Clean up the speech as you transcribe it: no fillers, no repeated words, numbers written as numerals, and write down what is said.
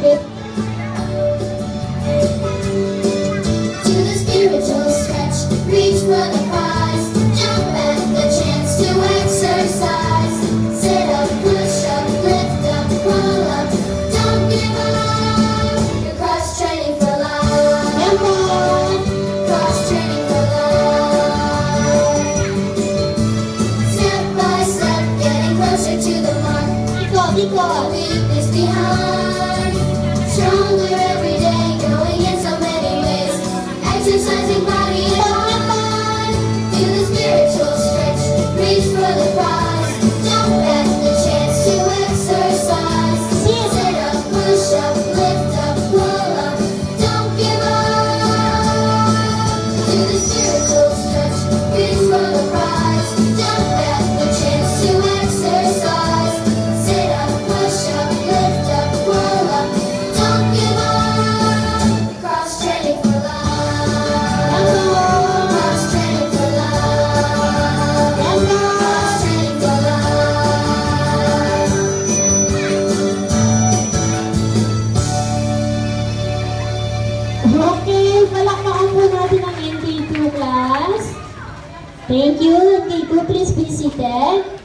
hip. Do the spiritual stretch, reach for the prize, jump at the chance to exercise. Sit up, push up, lift up, pull up, don't give up. You're cross-training for life. Come on. Cross-training for life. Step by step, getting closer to the mark. Leave weakness behind. Stronger every day, going in so many ways. Exercising body and mind. Do the spiritual stretch, reach for the prize. Jump at the chance to exercise. Sit up, push up, lift up, pull up, don't give up. Do the spiritual stretch, reach for the prize. Jump at the chance to exercise. Sit up, push up, lift up, pull up, don't give up. Cross-training for life. Cross-training for life. Cross-training for life. Okay, palakpakan po natin ang NK2 class. Thank you. NK2, please be seated.